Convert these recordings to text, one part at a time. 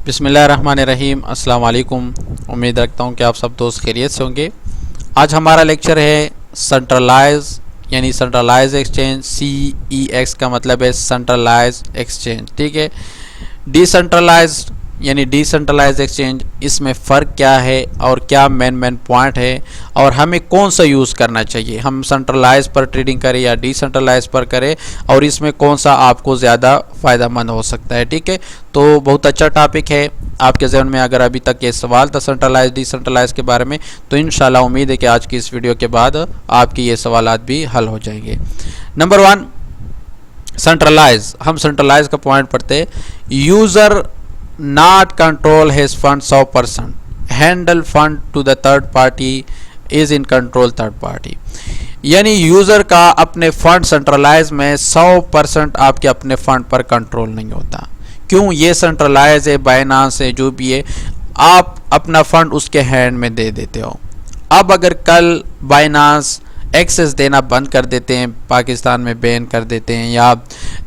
बिस्मिल्लाहिर्रहमानिर्रहीम। अस्सलाम वालेकुम। उम्मीद रखता हूँ कि आप सब दोस्त खैरियत से होंगे। आज हमारा लेक्चर है सेंट्रलाइज यानी सेंट्रलाइज एक्सचेंज। CEX का मतलब है सेंट्रलाइज एक्सचेंज, ठीक है। डिसेंट्रलाइज यानी डिसेंट्रलाइज एक्सचेंज, इसमें फ़र्क क्या है और क्या मेन पॉइंट है और हमें कौन सा यूज़ करना चाहिए, हम सेंट्रलाइज पर ट्रेडिंग करें या डिसेंट्रलाइज पर करें, और इसमें कौन सा आपको ज़्यादा फ़ायदेमंद हो सकता है, ठीक है। तो बहुत अच्छा टॉपिक है। आपके जहन में अगर अभी तक ये सवाल था सेंट्रलाइज डिसेंट्रलाइज के बारे में, तो इंशाल्लाह उम्मीद है कि आज की इस वीडियो के बाद आपकी ये सवालात भी हल हो जाएंगे। Number 1, centralize. हम सेंट्रलाइज का पॉइंट पढ़ते हैं। User not control his fund 100%, handle fund to the third party is in control third party। यानी यूज़र का अपने फंड सेंट्रलाइज में 100% आपके अपने फंड पर कंट्रोल नहीं होता। क्यों? ये सेंट्रलाइज है, बाइनांस है, जो भी है, आप अपना फंड उसके हैंड में दे देते हो। अब अगर कल बाइनांस एक्सेस देना बंद कर देते हैं, पाकिस्तान में बैन कर देते हैं, या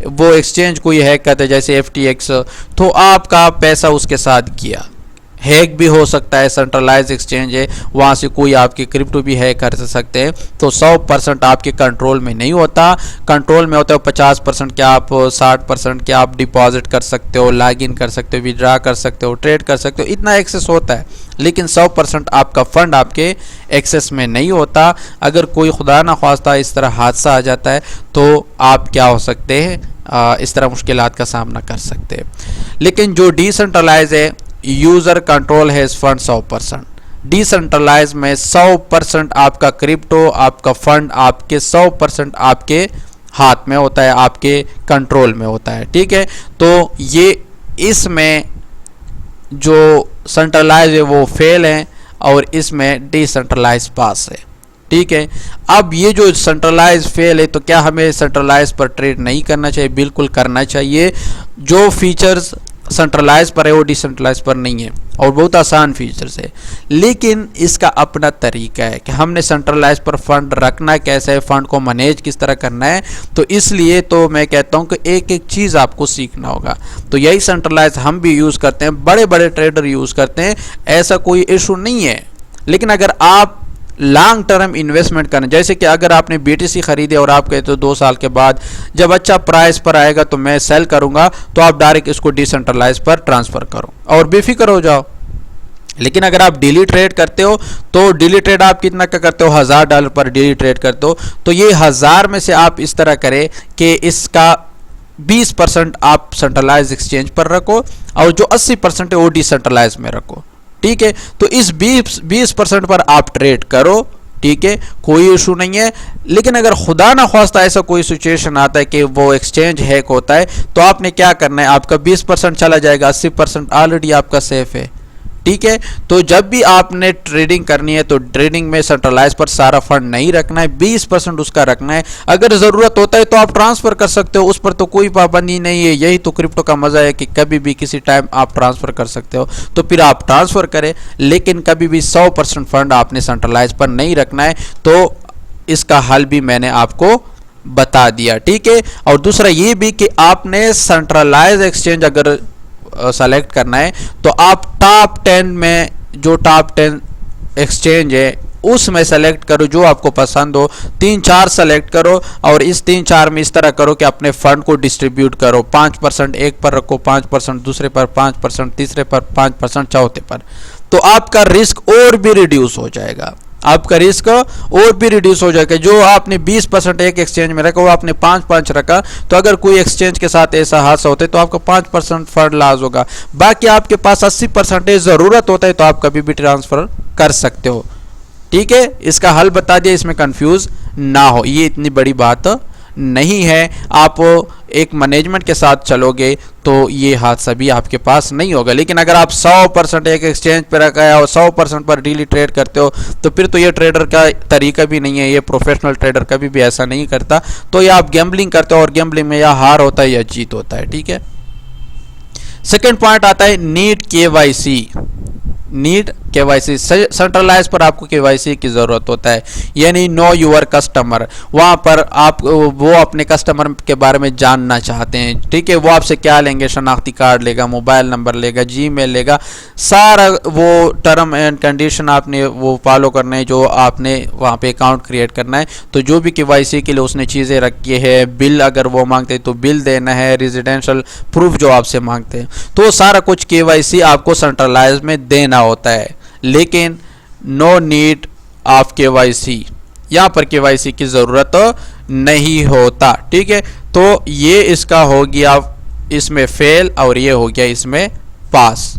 वो एक्सचेंज कोई हैक करते हैं जैसे FTX, तो आपका पैसा उसके साथ गया, हैक भी हो सकता है। सेंट्रलाइज एक्सचेंज है, वहाँ से कोई आपकी क्रिप्टो भी हैक कर सकते हैं। तो 100% आपके कंट्रोल में नहीं होता। कंट्रोल में होता है 50% के, आप 60% के आप डिपॉजिट कर सकते हो, लॉगिन कर सकते हो, विड्रा कर सकते हो, ट्रेड कर सकते हो, इतना एक्सेस होता है। लेकिन 100% आपका फंड आपके एक्सेस में नहीं होता। अगर कोई खुदा ना ख्वास्ता इस तरह हादसा आ जाता है तो आप क्या हो सकते हैं, इस तरह मुश्किलात का सामना कर सकते हैं। लेकिन जो डिसेंट्रलाइज है, यूज़र कंट्रोल है इस फंड 100%। डिसेंट्रलाइज में 100% आपका क्रिप्टो, आपका फंड आपके 100% आपके हाथ में होता है, आपके कंट्रोल में होता है, ठीक है। तो ये इसमें जो सेंट्रलाइज है वो फेल है और इसमें डिसेंट्रलाइज पास है, ठीक है। अब ये जो सेंट्रलाइज फेल है, तो क्या हमें सेंट्रलाइज पर ट्रेड नहीं करना चाहिए? बिल्कुल करना चाहिए। जो फीचर्स सेंट्रलाइज पर है वो डिसेंट्रलाइज पर नहीं है, और बहुत आसान फीचर्स है। लेकिन इसका अपना तरीका है कि हमने सेंट्रलाइज पर फंड रखना कैसे है, फंड को मैनेज किस तरह करना है। तो इसलिए तो मैं कहता हूं कि एक एक चीज़ आपको सीखना होगा। तो यही सेंट्रलाइज हम भी यूज़ करते हैं, बड़े बड़े ट्रेडर यूज़ करते हैं, ऐसा कोई इशू नहीं है। लेकिन अगर आप लॉन्ग टर्म इन्वेस्टमेंट करना, जैसे कि अगर आपने BTC खरीदे और आप कहते हो 2 साल के बाद जब अच्छा प्राइस पर आएगा तो मैं सेल करूंगा, तो आप डायरेक्ट इसको डिसेंट्रलाइज पर ट्रांसफ़र करो और बेफिक्र हो जाओ। लेकिन अगर आप डेली ट्रेड करते हो, तो डेली ट्रेड आप कितना का करते हो, $1000 पर डेली ट्रेड करते हो, तो ये 1000 में से आप इस तरह करें कि इसका 20% आप सेंट्रलाइज एक्सचेंज पर रखो और जो 80% है वो डिसेंट्रलाइज में रखो, ठीक है। तो इस 20% पर आप ट्रेड करो, ठीक है, कोई इशू नहीं है। लेकिन अगर खुदा ना ख्वास्ता ऐसा कोई सिचुएशन आता है कि वो एक्सचेंज हैक होता है, तो आपने क्या करना है, आपका 20% चला जाएगा, 80% ऑलरेडी आपका सेफ है, ठीक है। तो जब भी आपने ट्रेडिंग करनी है तो ट्रेडिंग में सेंट्रलाइज पर सारा फंड नहीं रखना है, 20% उसका रखना है। अगर ज़रूरत होता है तो आप ट्रांसफ़र कर सकते हो, उस पर तो कोई पाबंदी नहीं है। यही तो क्रिप्टो का मज़ा है कि कभी भी किसी टाइम आप ट्रांसफ़र कर सकते हो, तो फिर आप ट्रांसफ़र करें। लेकिन कभी भी 100% फंड आपने सेंट्रलाइज पर नहीं रखना है। तो इसका हल भी मैंने आपको बता दिया, ठीक है। और दूसरा ये भी कि आपने सेंट्रलाइज एक्सचेंज अगर सेलेक्ट करना है, तो आप टॉप 10 में जो टॉप 10 एक्सचेंज है उसमें सेलेक्ट करो, जो आपको पसंद हो। 3-4 सेलेक्ट करो और इस 3-4 में इस तरह करो कि अपने फंड को डिस्ट्रीब्यूट करो। 5% एक पर रखो, 5% दूसरे पर, 5% तीसरे पर, 5% चौथे पर। तो आपका रिस्क और भी रिड्यूस हो जाएगा, आपका रिस्क और भी रिड्यूस हो जाएगा। जो आपने 20% एक एक्सचेंज में रखा, वो आपने 5 रखा, तो अगर कोई एक्सचेंज के साथ ऐसा हादसा होता है तो आपका 5% फंड लॉस होगा। बाकी आपके पास 80% है, ज़रूरत होता है तो आप कभी भी ट्रांसफ़र कर सकते हो, ठीक है। इसका हल बता दिया, इसमें कंफ्यूज ना हो, ये इतनी बड़ी बात नहीं है। आप एक मैनेजमेंट के साथ चलोगे तो ये हादसा भी आपके पास नहीं होगा। लेकिन अगर आप 100% एक एक्सचेंज पर रखा है और 100% पर डेली ट्रेड करते हो, तो फिर तो ये ट्रेडर का तरीका भी नहीं है, ये प्रोफेशनल ट्रेडर कभी भी ऐसा नहीं करता। तो ये आप गैम्बलिंग करते हो और गैम्बलिंग में या हार होता है या जीत होता है, ठीक है। सेकेंड पॉइंट आता है need KYC। Need KYC centralize पर आपको केवाईसी की ज़रूरत होता है, यानी नो यूर कस्टमर। वहाँ पर आप वो अपने कस्टमर के बारे में जानना चाहते हैं, ठीक है। वो आपसे क्या लेंगे, शनाख्ती कार्ड लेगा, मोबाइल नंबर लेगा, जीमेल लेगा, सारा वो टर्म एंड कंडीशन आपने वो फॉलो करना है जो आपने वहाँ पे अकाउंट क्रिएट करना है। तो जो भी केवाईसी के लिए उसने चीज़ें रखी है, बिल अगर वो मांगते हैं तो बिल देना है, रेजिडेंशियल प्रूफ जो आपसे मांगते हैं, तो सारा कुछ केवाईसी आपको सेंट्रलाइज में देना होता है। लेकिन नो नीड ऑफ केवाईसी, यहाँ पर केवाईसी की ज़रूरत नहीं होता, ठीक है। तो ये इसका हो गया इसमें फेल और ये हो गया इसमें पास,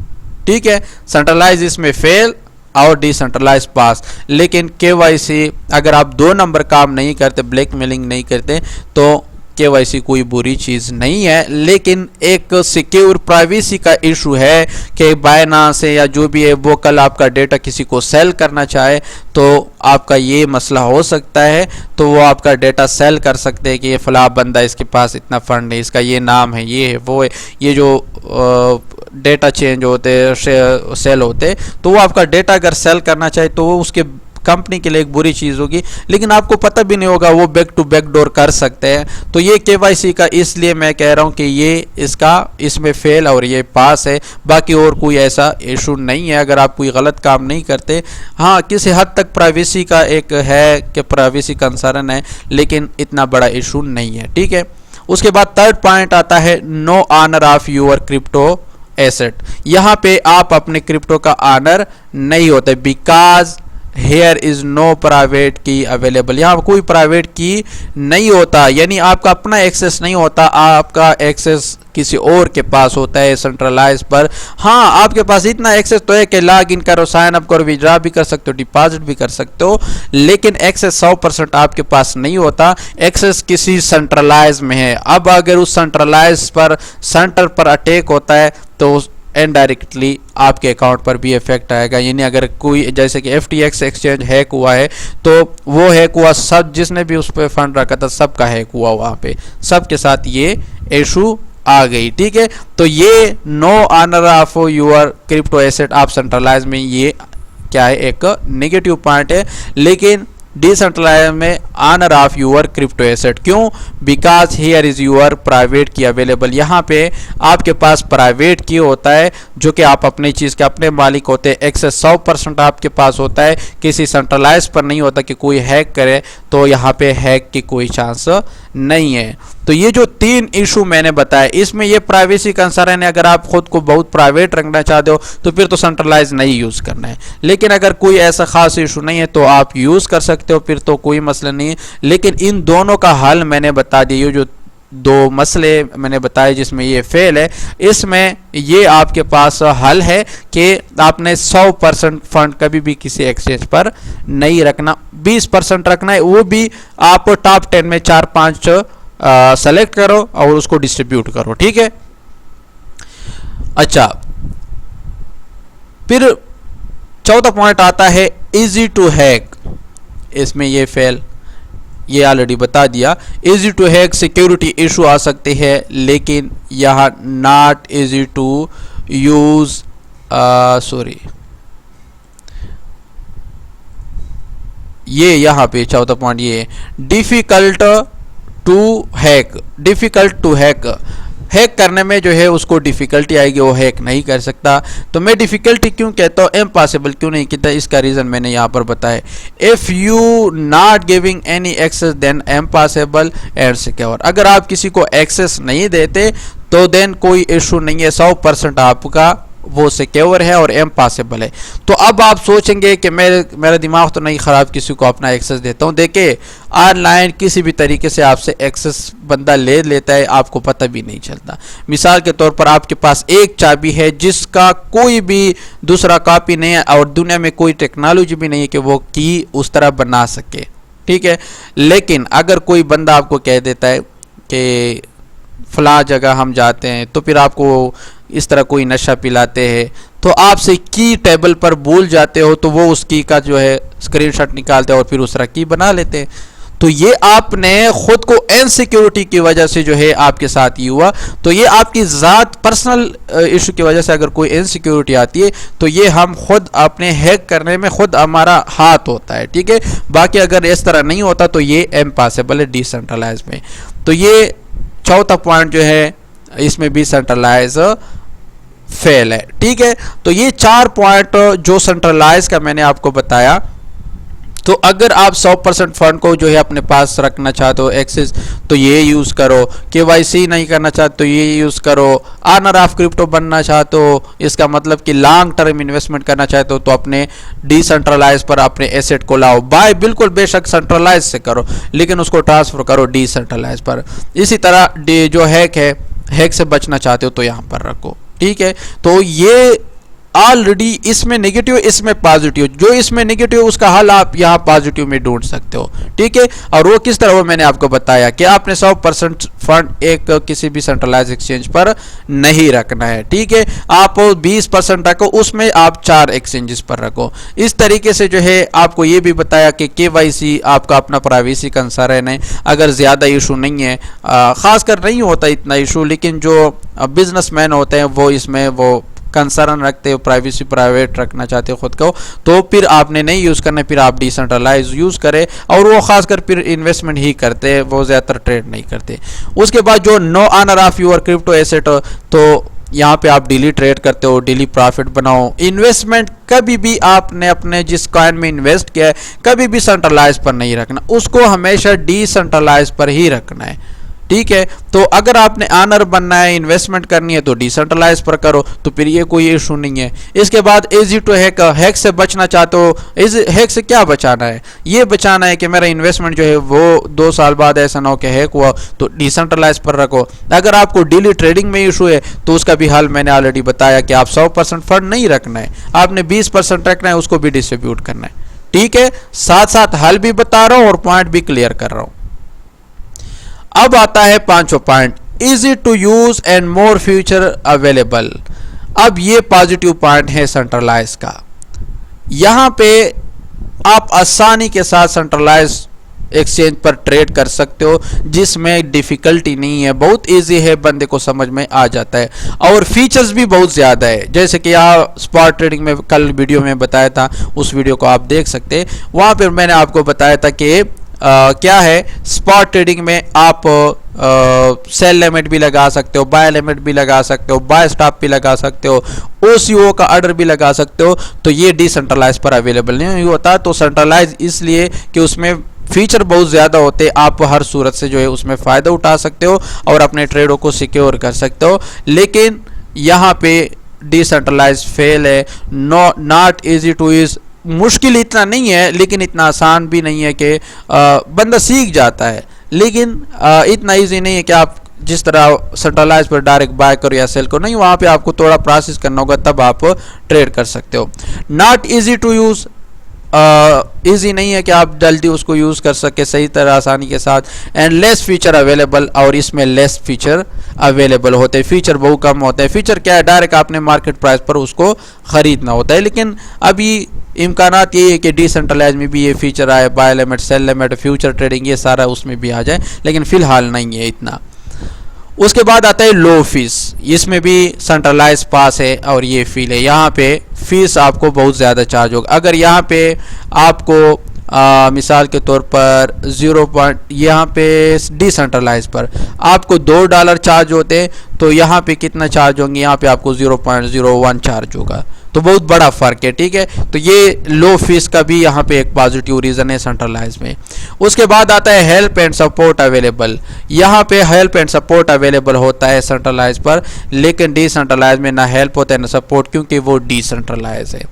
ठीक है। सेंट्रलाइज इसमें फेल और डिसेंट्रलाइज पास। लेकिन केवाईसी अगर आप 2 नंबर काम नहीं करते, ब्लैकमेलिंग नहीं करते, तो केवाईसी कोई बुरी चीज़ नहीं है। लेकिन एक सिक्योर प्राइवेसी का इशू है कि बायनांस से या जो भी है वो कल आपका डेटा किसी को सेल करना चाहे तो आपका ये मसला हो सकता है। तो वो आपका डेटा सेल कर सकते हैं कि ये फला बंदा, इसके पास इतना फंड है, इसका ये नाम है, ये है, वो है। ये जो डेटा चेंज होते हैं, सेल होते हैं, तो वो आपका डेटा अगर सेल करना चाहे तो वो उसके कंपनी के लिए एक बुरी चीज़ होगी, लेकिन आपको पता भी नहीं होगा, वो बैक टू बैक डोर कर सकते हैं। तो ये केवाईसी का इसलिए मैं कह रहा हूँ कि ये इसका इसमें फेल और ये पास है, बाकी और कोई ऐसा इशू नहीं है अगर आप कोई गलत काम नहीं करते। हाँ, किसी हद तक प्राइवेसी का एक है कि प्राइवेसी कंसर्न है, लेकिन इतना बड़ा इशू नहीं है, ठीक है। उसके बाद थर्ड पॉइंट आता है no owner of your crypto asset. यहाँ पे आप अपने क्रिप्टो का ऑनर नहीं होते, because here is no private key available. यहाँ कोई प्राइवेट की नहीं होता, यानी आपका अपना एक्सेस नहीं होता, आपका एक्सेस किसी और के पास होता है सेंट्रलाइज पर। हाँ, आपके पास इतना एक्सेस तो है कि लॉग इन करो, साइन अप करो, विड्रॉ भी कर सकते हो, डिपॉजिट भी कर सकते हो, लेकिन एक्सेस 100% आपके पास नहीं होता। एक्सेस किसी सेंट्रलाइज में है। अब अगर उस सेंट्रलाइज पर सेंटर पर अटैक होता है तो इनडायरेक्टली आपके अकाउंट पर भी इफेक्ट आएगा। यानी अगर कोई जैसे कि FTX एक्सचेंज हैक हुआ है तो वो हैक हुआ, सब जिसने भी उस पर फंड रखा था सबका हैक हुआ, वहाँ पे सबके साथ ये इशू आ गई, ठीक है। तो ये no owner of your crypto asset आप सेंट्रलाइज में, ये क्या है, एक नेगेटिव पॉइंट है। लेकिन डिसेंट्रलाइज में owner of your crypto asset, क्यों? Because here is your private key available. यहाँ पे आपके पास प्राइवेट की होता है जो कि आप अपनी चीज़ के अपने मालिक होते हैं। एक्सेस 100% आपके पास होता है, किसी सेंट्रलाइज पर नहीं होता कि कोई हैक करे, तो यहाँ पे हैक की कोई चांस नहीं है। तो ये जो 3 इशू मैंने बताया, इसमें ये प्राइवेसी कंसर्न है। अगर आप खुद को बहुत प्राइवेट रखना चाहते हो तो फिर तो सेंट्रलाइज नहीं यूज़ करना है, लेकिन अगर कोई ऐसा खास इशू नहीं है तो आप यूज़ कर सकते हो, फिर तो कोई मसला नहीं है। लेकिन इन दोनों का हल मैंने बता दिया, ये जो 2 मसले मैंने बताए जिसमें ये फेल है, इसमें ये आपके पास हल है कि आपने 100% फंड कभी भी किसी एक्सचेंज पर नहीं रखना, 20% रखना है, वो भी आप टॉप 10 में 4-5 सेलेक्ट करो और उसको डिस्ट्रीब्यूट करो, ठीक है। अच्छा, फिर चौथा पॉइंट आता है इजी टू हैक। इसमें ये फेल, ये ऑलरेडी बता दिया। Easy to hack security issue आ सकते हैं, लेकिन यहाँ not easy to use, sorry, ये यहाँ पे चौथा पॉइंट ये difficult to hack. Difficult to hack, hack करने में जो है उसको डिफ़िकल्टी आएगी, वो हैक नहीं कर सकता। तो मैं डिफ़िकल्टी क्यों कहता हूँ, इम्पॉसिबल क्यों नहीं कहता, इसका रीज़न मैंने यहाँ पर बताया। If you not giving any access then impossible and secure. अगर आप किसी को एक्सेस नहीं देते तो देन कोई इशू नहीं है, 100% आपका वो सिक्योर है और इम्पॉसिबल है। तो अब आप सोचेंगे कि मेरा दिमाग तो नहीं ख़राब, किसी को अपना एक्सेस देता हूँ। देखिए, ऑनलाइन किसी भी तरीके से आपसे एक्सेस बंदा ले लेता है, आपको पता भी नहीं चलता। मिसाल के तौर पर आपके पास एक चाबी है जिसका कोई भी दूसरा कॉपी नहीं है और दुनिया में कोई टेक्नोलॉजी भी नहीं है कि वो की उस तरह बना सके, ठीक है। लेकिन अगर कोई बंदा आपको कह देता है कि फलां जगह हम जाते हैं, तो फिर आपको इस तरह कोई नशा पिलाते हैं, तो आपसे की टेबल पर भूल जाते हो, तो वो उस की का जो है स्क्रीनशॉट निकालते हैं और फिर उस तरह की बना लेते हैं। तो ये आपने खुद को इनसिक्योरिटी की वजह से जो है आपके साथ ये हुआ। तो ये आपकी ज़ात पर्सनल इशू की वजह से अगर कोई इनसिक्योरिटी आती है तो ये हम खुद अपने हैक करने में खुद हमारा हाथ होता है, ठीक है। बाकी अगर इस तरह नहीं होता तो ये इम्पॉसिबल है डिसेंट्रलाइज में। तो ये चौथा पॉइंट जो है इसमें भी सेंट्रलाइज फेल है, ठीक है। तो ये 4 पॉइंट जो सेंट्रलाइज का मैंने आपको बताया। तो अगर आप 100% फंड को जो है अपने पास रखना चाहते हो एक्सेस, तो ये यूज़ करो। केवाईसी नहीं करना चाहते तो ये यूज़ करो। ऑनर ऑफ क्रिप्टो बनना चाहते हो, इसका मतलब कि लॉन्ग टर्म इन्वेस्टमेंट करना चाहते हो, तो अपने डिसेंट्रलाइज पर अपने एसेट को लाओ। बाय बिल्कुल बेशक सेंट्रलाइज से करो, लेकिन उसको ट्रांसफर करो डिसेंट्रलाइज पर। इसी तरह जो हैक है, हैक से बचना चाहते हो तो यहाँ पर रखो, ठीक है। तो ये ऑलरेडी इसमें नेगेटिव, इसमें पॉजिटिव। जो इसमें नेगेटिव उसका हल आप यहाँ पॉजिटिव में ढूंढ सकते हो, ठीक है। और वो किस तरह, वो मैंने आपको बताया कि आपने 100% फंड एक किसी भी सेंट्रलाइज एक्सचेंज पर नहीं रखना है, ठीक है। आप 20% रखो, उसमें आप 4 एक्सचेंजेस पर रखो। इस तरीके से जो है आपको ये भी बताया कि केवाईसी आपका अपना प्राइवेसी कंसर्न है। अगर ज़्यादा इशू नहीं है, खासकर नहीं होता इतना इशू, लेकिन जो बिजनेसमैन होते हैं वो इसमें वो कंसर्न रखते हो, प्राइवेसी प्राइवेट रखना चाहते हो खुद को, तो फिर आपने नहीं यूज़ करना, फिर आप डिसेंट्रलाइज यूज़ करें। और वो खासकर फिर इन्वेस्टमेंट ही करते हैं, वो ज़्यादातर ट्रेड नहीं करते। उसके बाद जो no owner of your crypto asset, तो यहाँ पे आप डेली ट्रेड करते हो, डेली प्रॉफिट बनाओ। इन्वेस्टमेंट कभी भी आपने अपने जिस कॉइन में इन्वेस्ट किया है कभी भी सेंट्रलाइज पर नहीं रखना, उसको हमेशा डिसेंट्रलाइज पर ही रखना है, ठीक है। तो अगर आपने ऑनर बनना है, इन्वेस्टमेंट करनी है, तो डिसेंट्रलाइज पर करो, तो फिर ये कोई इशू नहीं है। इसके बाद इजी टू हैक, हैक से बचना चाहते हो। इस हैक से क्या बचाना है? ये बचाना है कि मेरा इन्वेस्टमेंट जो है वो 2 साल बाद ऐसा ना हो कि हैक हुआ, तो डिसेंट्रलाइज पर रखो। अगर आपको डेली ट्रेडिंग में इशू है तो उसका भी हल मैंने ऑलरेडी बताया कि आप 100% फंड नहीं रखना है, आपने 20% रखना है, उसको भी डिस्ट्रीब्यूट करना है, ठीक है। साथ साथ हल भी बता रहा हूँ और पॉइंट भी क्लियर कर रहा हूँ। अब आता है 5वां point, easy to use and more future available. अब ये पॉजिटिव पॉइंट है सेंट्रलाइज का। यहां पे आप आसानी के साथ सेंट्रलाइज एक्सचेंज पर ट्रेड कर सकते हो, जिसमें डिफिकल्टी नहीं है, बहुत इजी है, बंदे को समझ में आ जाता है। और फीचर्स भी बहुत ज़्यादा है, जैसे कि यहाँ स्पॉट ट्रेडिंग में कल वीडियो में बताया था, उस वीडियो को आप देख सकते हैं। वहाँ पर मैंने आपको बताया था कि क्या है, स्पॉट ट्रेडिंग में आप सेल लिमिट भी लगा सकते हो, बाय लिमिट भी लगा सकते हो, बाय स्टॉप भी लगा सकते हो, ओसीओ का ऑर्डर भी लगा सकते हो। तो ये डिसेंट्रलाइज पर अवेलेबल नहीं होता। तो सेंट्रलाइज इसलिए कि उसमें फीचर बहुत ज़्यादा होते, आप हर सूरत से जो है उसमें फ़ायदा उठा सकते हो और अपने ट्रेडों को सिक्योर कर सकते हो। लेकिन यहाँ पे डिसेंट्रलाइज फेल है। नॉट इजी टू यूज, मुश्किल इतना नहीं है लेकिन इतना आसान भी नहीं है कि बंदा सीख जाता है, लेकिन इतना इजी नहीं है कि आप जिस तरह सेंट्रलाइज पर डायरेक्ट बाय करो या सेल करो, नहीं, वहाँ पे आपको थोड़ा प्रोसेस करना होगा, तब आप ट्रेड कर सकते हो। Not easy to use, easy नहीं है कि आप जल्दी उसको यूज़ कर सके सही तरह आसानी के साथ। एंड लेस फीचर अवेलेबल, और इसमें लेस फीचर अवेलेबल होते हैं, फीचर बहुत कम होते हैं। फीचर क्या है, डायरेक्ट आपने मार्केट प्राइस पर उसको ख़रीदना होता है। लेकिन अभी इम्कानात ये है कि डिसेंट्रलाइज में भी ये फीचर आए, buy limit, sell limit, future trading, ये सारा उसमें भी आ जाए, लेकिन फ़िलहाल नहीं है इतना। उसके बाद आता है लो फीस, इसमें भी सेंट्रलाइज पास है और ये फील है। यहाँ पे फीस आपको बहुत ज़्यादा चार्ज होगा। अगर यहाँ पे आपको मिसाल के तौर पर 0. यहाँ पे डिसेंट्रलाइज पर आपको $2 चार्ज होते हैं, तो यहाँ पे कितना चार्ज होंगे, यहाँ पे आपको 0.01 चार्ज होगा। तो बहुत बड़ा फ़र्क है, ठीक है। तो ये लो फीस का भी यहाँ पे एक पॉजिटिव रीज़न है सेंट्रलाइज में। उसके बाद आता है हेल्प एंड सपोर्ट अवेलेबल। यहाँ पे हेल्प एंड सपोर्ट अवेलेबल होता है सेंट्रलाइज पर, लेकिन डिसेंट्रलाइज में ना हेल्प होता है ना सपोर्ट, क्योंकि वो डिसेंट्रलाइज है।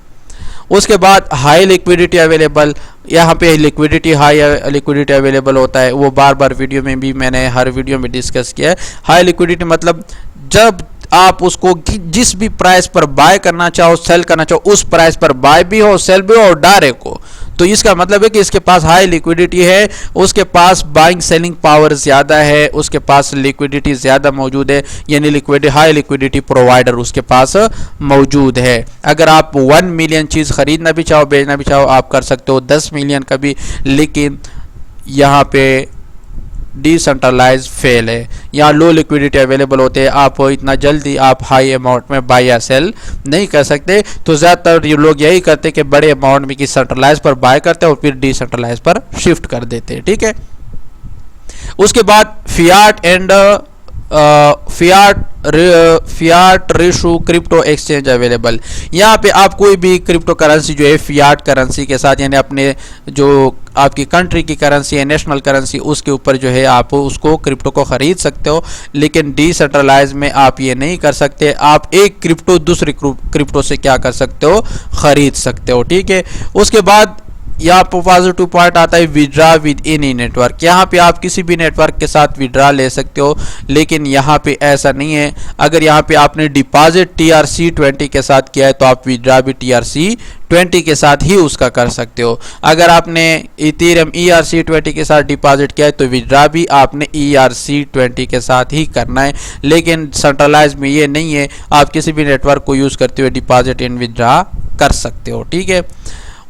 उसके बाद हाई लिक्विडिटी अवेलेबल, यहाँ पे लिक्विडिटी हाई लिक्विडिटी अवेलेबल होता है। वो बार बार वीडियो में भी मैंने हर वीडियो में डिस्कस किया है। हाई लिक्विडिटी मतलब जब आप उसको जिस भी प्राइस पर बाय करना चाहो, सेल करना चाहो, उस प्राइस पर बाय भी हो, सेल भी हो और डायरेक्ट हो। तो इसका मतलब है कि इसके पास हाई लिक्विडिटी है, उसके पास बाइंग सेलिंग पावर ज़्यादा है, उसके पास लिक्विडिटी ज़्यादा मौजूद है, यानी हाई लिक्विडिटी प्रोवाइडर उसके पास मौजूद है। अगर आप 1 मिलियन चीज़ ख़रीदना भी चाहो, बेचना भी चाहो, आप कर सकते हो, 10 मिलियन का भी। लेकिन यहाँ पे डिसेंट्रलाइज फेल है। यहाँ लो लिक्विडिटी अवेलेबल होते हैं, आप इतना जल्दी आप हाई अमाउंट में बाय या सेल नहीं कर सकते। तो ज़्यादातर ये लोग यही करते हैं कि बड़े अमाउंट में कि सेंट्रलाइज पर बाय करते हैं और फिर डिसेंट्रलाइज पर शिफ्ट कर देते हैं, ठीक है। उसके बाद Fiat and Fiat ratio crypto exchange available. यहाँ पे आप कोई भी क्रिप्टो करेंसी जो है फियाट करेंसी के साथ, यानी अपने जो आपकी कंट्री की करेंसी है, नेशनल करेंसी, उसके ऊपर जो है आप उसको क्रिप्टो को ख़रीद सकते हो। लेकिन डिसेंट्रलाइज में आप ये नहीं कर सकते। आप एक क्रिप्टो दूसरे क्रिप्टो से क्या कर सकते हो, ख़रीद सकते हो, ठीक है। उसके बाद यहाँ पर पॉजिटिव पॉइंट आता है विड्रा विद एनी नेटवर्क। यहाँ पे आप किसी भी नेटवर्क के साथ विड्रा ले सकते हो, लेकिन यहाँ पे ऐसा नहीं है। अगर यहाँ पे आपने डिपॉजिट TRC20 के साथ किया है तो आप विड्रा भी TRC20 के साथ ही उसका कर सकते हो। अगर आपने इथेरियम ERC20 के साथ डिपॉजिट किया है तो विड्रा भी आपने ERC20 के साथ ही करना है। लेकिन सेंट्रलाइज में ये नहीं है, आप किसी भी नेटवर्क को यूज़ करते हुए डिपॉजिट एंड विड्रा कर सकते हो, ठीक है।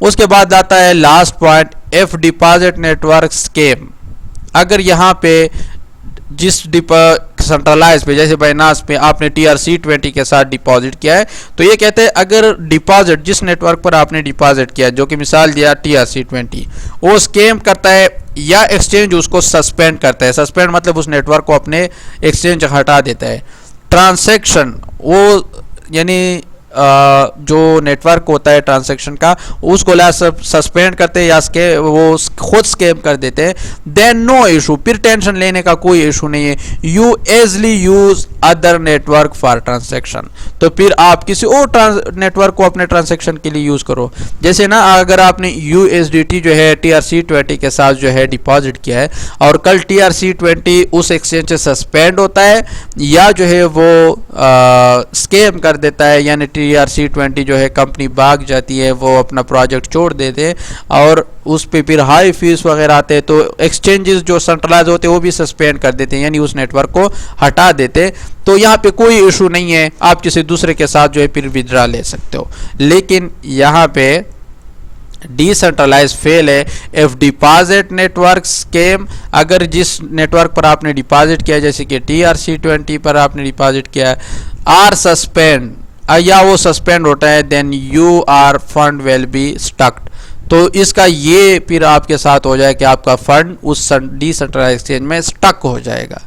उसके बाद आता है last point, F deposit network scam. अगर यहाँ पे जिस सेंट्रलाइज पे जैसे बाइनांस पे आपने TRC20 के साथ डिपॉजिट किया है तो ये कहते हैं अगर डिपॉजिट जिस नेटवर्क पर आपने डिपॉजिट किया है, जो कि मिसाल दिया TRC20, वो स्कैम करता है या एक्सचेंज उसको सस्पेंड करता है। सस्पेंड मतलब उस नेटवर्क को अपने एक्सचेंज हटा देता है। ट्रांजैक्शन वो यानी जो नेटवर्क होता है ट्रांजैक्शन का, उसको सस्पेंड करते हैं या वो खुद स्कैम कर देते हैं, देन नो इशू, फिर टेंशन लेने का कोई इशू नहीं है। You easily use other network for transaction. तो फिर आप किसी और नेटवर्क को अपने ट्रांजैक्शन के लिए यूज करो। जैसे ना अगर आपने USDT जो है TRC20 के साथ जो है डिपॉजिट किया है और कल TRC20 उस एक्सचेंज से सस्पेंड होता है या जो है वो स्कैम कर देता है, यानी TRC20 जो है कंपनी भाग जाती है, वो अपना प्रोजेक्ट छोड़ देते हैं और उस पे फिर हाई फीस वगैरह आते हैं, तो एक्सचेंजेस जो सेंट्रलाइज होते हैं वो भी सस्पेंड कर देते हैं, यानी उस नेटवर्क को हटा देते हैं। तो यहाँ पे कोई इशू नहीं है, आप किसी दूसरे के साथ जो है फिर विड्रा ले सकते हो। लेकिन यहाँ पे डिसेंट्रलाइज फेल है। एफ डिपॉजिट नेटवर्क स्कैम, अगर जिस नेटवर्क पर आपने डिपॉजिट किया जैसे कि TRC20 पर आपने डिपॉजिट किया आर सस्पेंड या वो सस्पेंड होता है, then your fund will be stucked. तो इसका ये फिर आपके साथ हो जाए कि आपका फंड उस डिसेंट्रलाइज एक्सचेंज में स्टक हो जाएगा।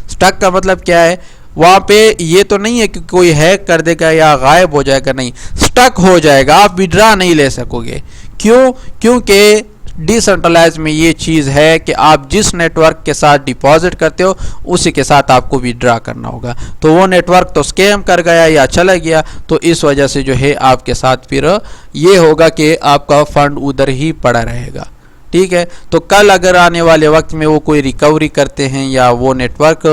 स्टक का मतलब क्या है, वहाँ पे ये तो नहीं है कि कोई हैक कर देगा या गायब हो जाएगा, नहीं, स्टक हो जाएगा, आप विड्रा नहीं ले सकोगे। क्यों? क्योंकि डिसेंट्रलाइज में ये चीज़ है कि आप जिस नेटवर्क के साथ डिपॉजिट करते हो उसी के साथ आपको विड्रा करना होगा। तो वो नेटवर्क तो स्कैम कर गया या चला गया, तो इस वजह से जो है आपके साथ फिर ये होगा कि आपका फंड उधर ही पड़ा रहेगा, ठीक है। तो कल अगर आने वाले वक्त में वो कोई रिकवरी करते हैं या वो नेटवर्क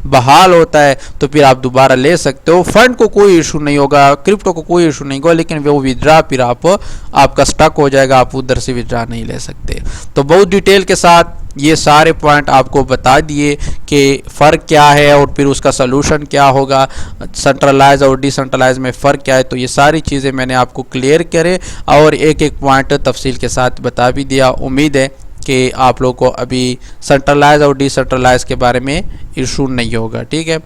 बहाल होता है तो फिर आप दोबारा ले सकते हो। फंड को कोई इशू नहीं होगा, क्रिप्टो को कोई इशू नहीं होगा, लेकिन वो विड्रा फिर आपका स्टक हो जाएगा, आप उधर से विड्रा नहीं ले सकते। तो बहुत डिटेल के साथ ये सारे पॉइंट आपको बता दिए कि फ़र्क क्या है और फिर उसका सलूशन क्या होगा, सेंट्रलाइज और डिसेंट्रलाइज में फ़र्क क्या है। तो ये सारी चीज़ें मैंने आपको क्लियर करे और एक एक पॉइंट तफसील के साथ बता भी दिया। उम्मीद है कि आप लोगों को अभी सेंट्रलाइज और डिसेंट्रलाइज के बारे में इशू नहीं होगा, ठीक है।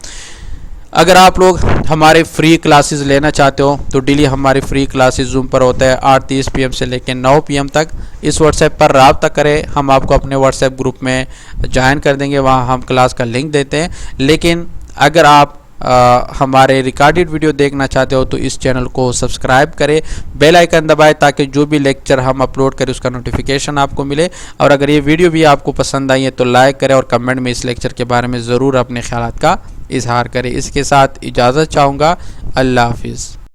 अगर आप लोग हमारे फ्री क्लासेस लेना चाहते हो तो डेली हमारी फ्री क्लासेस जूम पर होता है 8:30 PM से लेकर 9 PM तक। इस व्हाट्सएप पर राब्ता करें, हम आपको अपने व्हाट्सएप ग्रुप में ज्वाइन कर देंगे, वहाँ हम क्लास का लिंक देते हैं। लेकिन अगर आप हमारे रिकॉर्डेड वीडियो देखना चाहते हो तो इस चैनल को सब्सक्राइब करें, बेल आइकन दबाएं ताकि जो भी लेक्चर हम अपलोड करें उसका नोटिफिकेशन आपको मिले। और अगर ये वीडियो भी आपको पसंद आई है तो लाइक करें और कमेंट में इस लेक्चर के बारे में ज़रूर अपने ख्यालात का इजहार करें। इसके साथ इजाज़त चाहूँगा। अल्लाह हाफिज़।